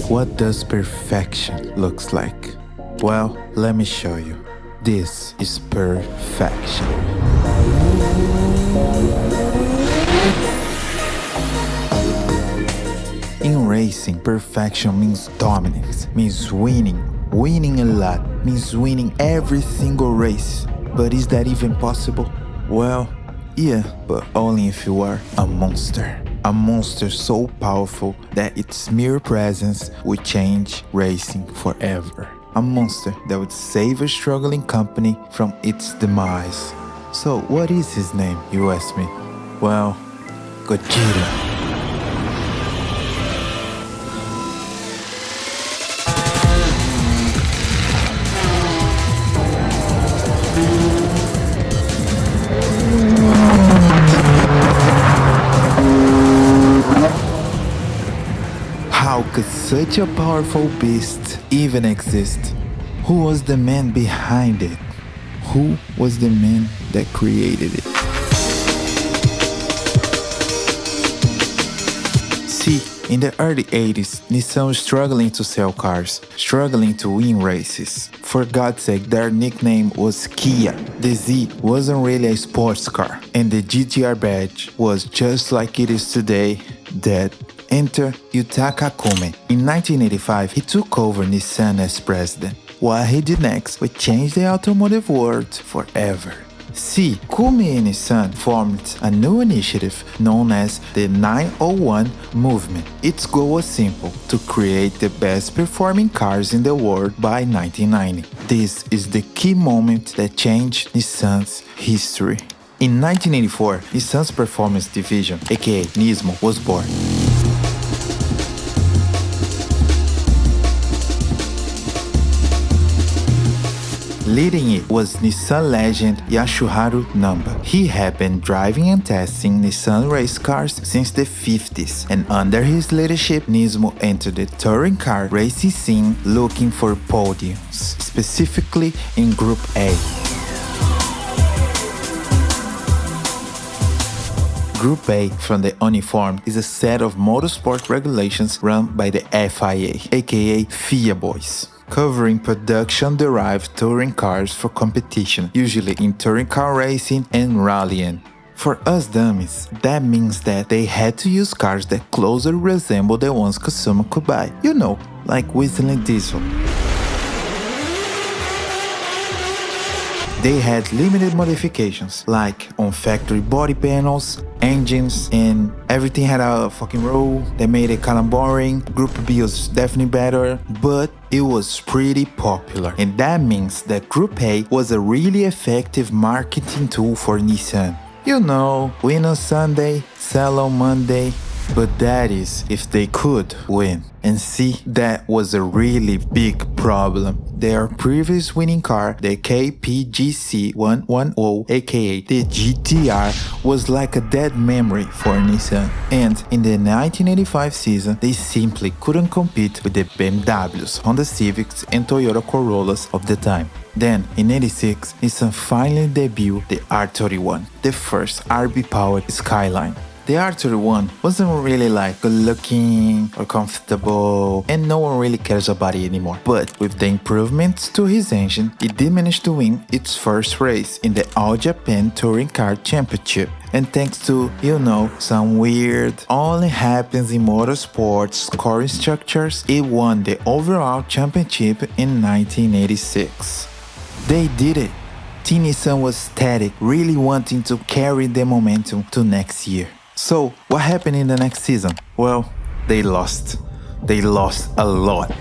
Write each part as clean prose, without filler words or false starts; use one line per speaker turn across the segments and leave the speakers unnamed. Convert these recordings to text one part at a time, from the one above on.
What does perfection looks like? Well, let me show you. This is perfection. In racing, perfection means dominance, means winning. Winning a lot means winning every single race. But is that even possible? Well, yeah, but only if you are a monster. A monster so powerful that its mere presence would change racing forever. A monster that would save a struggling company from its demise. So what is his name, you ask me? Well, Godzilla. How could such a powerful beast even exist? Who was the man behind it? Who was the man that created it? See, in the early 80s, Nissan was struggling to sell cars, struggling to win races. For God's sake, their nickname was Kia. The Z wasn't really a sports car, and the GT-R badge was just like it is today, dead. Enter Yutaka Kume. In 1985, he took over Nissan as president. What he did next would change the automotive world forever. See, Kume and Nissan formed a new initiative known as the 901 movement. Its goal was simple: to create the best performing cars in the world by 1990. This is the key moment that changed Nissan's history. In 1984, Nissan's performance division, aka NISMO, was born. Leading it was Nissan legend Yasuharu Namba. He had been driving and testing Nissan race cars since the 50s, and under his leadership, Nismo entered the touring car racing scene looking for podiums, specifically in Group A. Group A, from the uniform, is a set of motorsport regulations run by the FIA, aka FIA Boys, covering production-derived touring cars for competition, usually in touring car racing and rallying. For us dummies, that means that they had to use cars that closely resemble the ones consumers could buy. You know, like whistling diesel. They had limited modifications, like on factory body panels, engines, and everything had a fucking roll that made it kinda boring. Group B was definitely better, but it was pretty popular. And that means that Group A was a really effective marketing tool for Nissan. You know, win on Sunday, sell on Monday. But that is if they could win. And see, that was a really big problem. Their previous winning car, the KPGC 110, aka the GT-R, was like a dead memory for Nissan. And in the 1985 season, they simply couldn't compete with the BMWs, Honda Civics, and Toyota Corollas of the time. Then, in '86, Nissan finally debuted the R31, the first RB-powered Skyline. The R31 wasn't really like good looking or comfortable, and no one really cares about it anymore. But with the improvements to his engine, it did manage to win its first race in the All Japan Touring Car Championship. And thanks to, you know, some weird, only happens in motorsports scoring structures, it won the overall championship in 1986. They did it. Team Nissan was static, really wanting to carry the momentum to next year. So, what happened in the next season? Well, they lost. They lost a lot.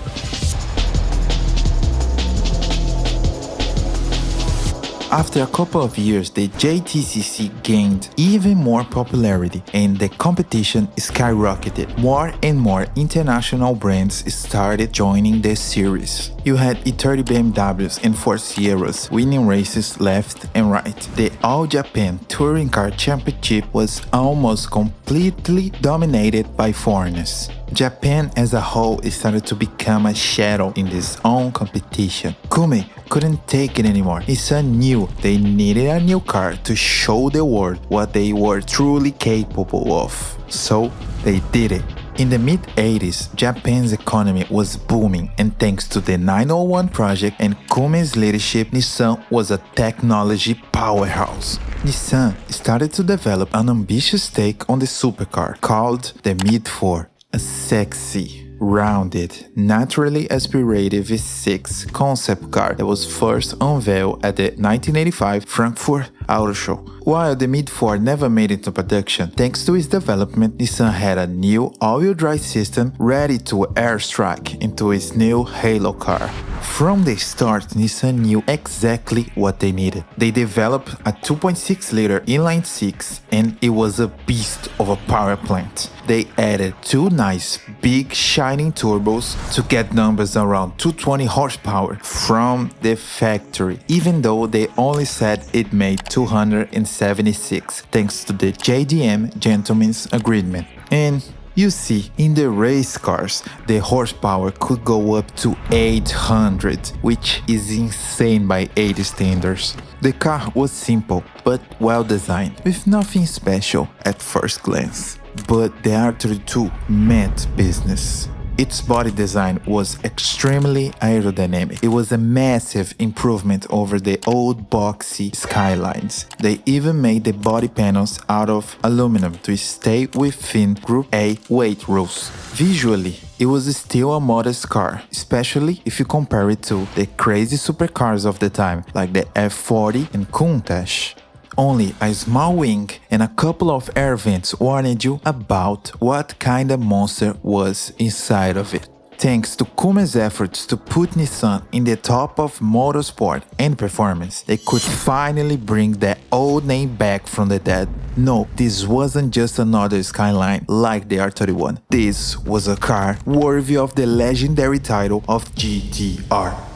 After a couple of years, the JTCC gained even more popularity and the competition skyrocketed. More and more international brands started joining the series. You had E30 BMWs and Ford Sierras winning races left and right. The All Japan Touring Car Championship was almost completely dominated by foreigners. Japan as a whole started to become a shadow in this own competition. Kume couldn't take it anymore. Nissan knew they needed a new car to show the world what they were truly capable of. So they did it. In the mid-80s, Japan's economy was booming, and thanks to the 901 project and Kume's leadership, Nissan was a technology powerhouse. Nissan started to develop an ambitious take on the supercar called the Mid-4, a sexy, rounded, naturally aspirated V6 concept car that was first unveiled at the 1985 Frankfurt Auto Show. While the Mid-4 never made it into production, thanks to its development, Nissan had a new all-wheel drive system ready to airstrike into its new Halo car. From the start, Nissan knew exactly what they needed. They developed a 2.6-liter inline-six, and it was a beast of a power plant. They added two nice, big, shining turbos to get numbers around 220 horsepower from the factory, even though they only said it made 276 thanks to the JDM Gentleman's Agreement. And you see, in the race cars, the horsepower could go up to 800, which is insane by 80 standards. The car was simple, but well designed, with nothing special at first glance. But the R32 meant business. Its body design was extremely aerodynamic. It was a massive improvement over the old boxy Skylines. They even made the body panels out of aluminum to stay within Group A weight rules. Visually, it was still a modest car, especially if you compare it to the crazy supercars of the time, like the F40 and Countach. Only a small wing and a couple of air vents warned you about what kind of monster was inside of it. Thanks to Kume's efforts to put Nissan in the top of motorsport and performance, they could finally bring that old name back from the dead. No, this wasn't just another Skyline like the R31. This was a car worthy of the legendary title of GT-R.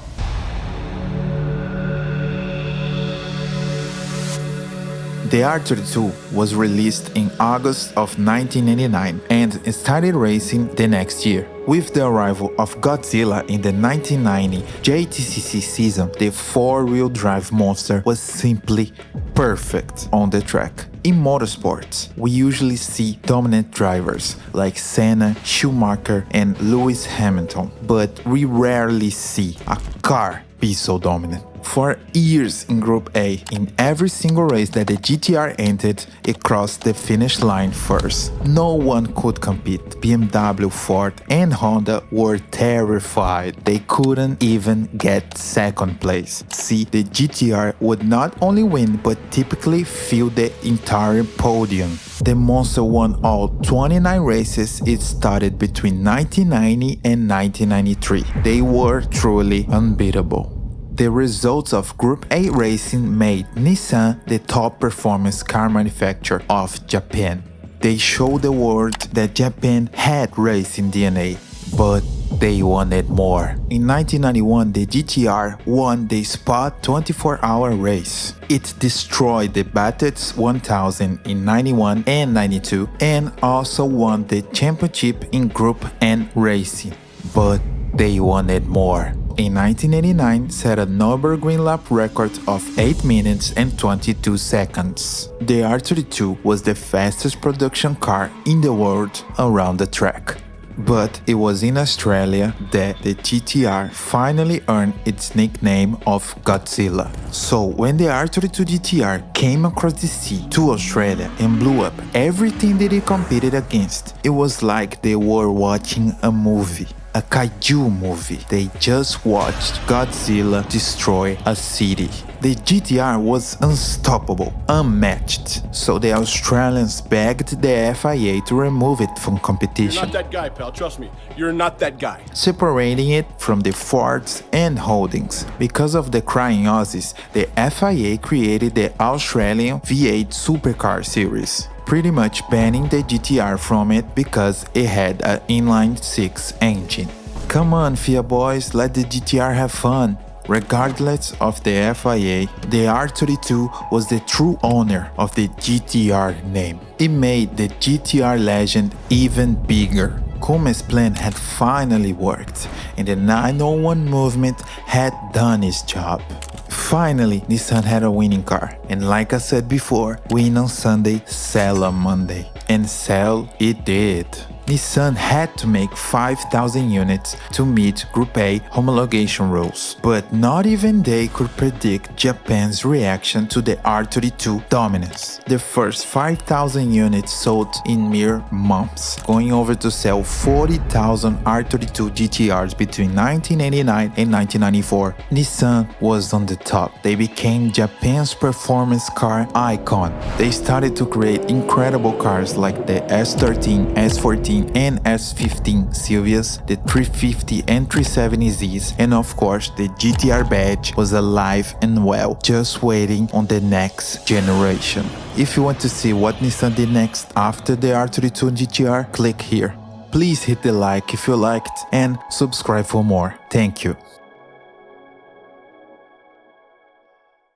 The R32 was released in August of 1989 and started racing the next year. With the arrival of Godzilla in the 1990 JTCC season, the four-wheel drive monster was simply perfect on the track. In motorsports, we usually see dominant drivers like Senna, Schumacher, and Lewis Hamilton, but we rarely see a car be so dominant. For years in Group A, in every single race that the GT-R entered, it crossed the finish line first. No one could compete. BMW, Ford, and Honda were terrified. They couldn't even get second place. See, the GT-R would not only win, but typically fill the entire podium. The monster won all 29 races it started between 1990 and 1993. They were truly unbeatable. The results of Group A racing made Nissan the top performance car manufacturer of Japan. They showed the world that Japan had racing DNA, but they wanted more. In 1991, the GT-R won the Spot 24-hour race. It destroyed the Battets 1000 in 91 and 92 and also won the championship in Group N racing. But they wanted more. In 1989, set a Nürburgring lap record of 8 minutes and 22 seconds. The R32 was the fastest production car in the world around the track. But it was in Australia that the GT-R finally earned its nickname of Godzilla. So when the R32 GT-R came across the sea to Australia and blew up everything that it competed against, it was like they were watching a movie. A kaiju movie. They just watched Godzilla destroy a city. The GT-R was unstoppable, unmatched, so the Australians begged the FIA to remove it from competition.
You're not that guy, pal, trust me, you're not that guy.
Separating it from the Fords and Holdings. Because of the crying Aussies, the FIA created the Australian V8 Supercar series, pretty much banning the GT-R from it because it had an inline-six engine. Come on, FIA boys, let the GT-R have fun. Regardless of the FIA, the R32 was the true owner of the GT-R name. It made the GT-R legend even bigger. Kume's plan had finally worked, and the 901 movement had done its job. Finally, Nissan had a winning car, and like I said before, win on Sunday, sell on Monday. And sell it did. Nissan had to make 5,000 units to meet Group A homologation rules, but not even they could predict Japan's reaction to the R32 dominance. The first 5,000 units sold in mere months, going over to sell 40,000 R32 GT-Rs between 1989 and 1994. Nissan was on the top. They became Japan's performance car icon. They started to create incredible cars like the S13, S14 and S15 Silvias, the 350 and 370Zs, and of course the GT-R badge was alive and well, just waiting on the next generation. If you want to see what Nissan did next after the R32 GT-R, click here. Please hit the like if you liked and subscribe for more. Thank you.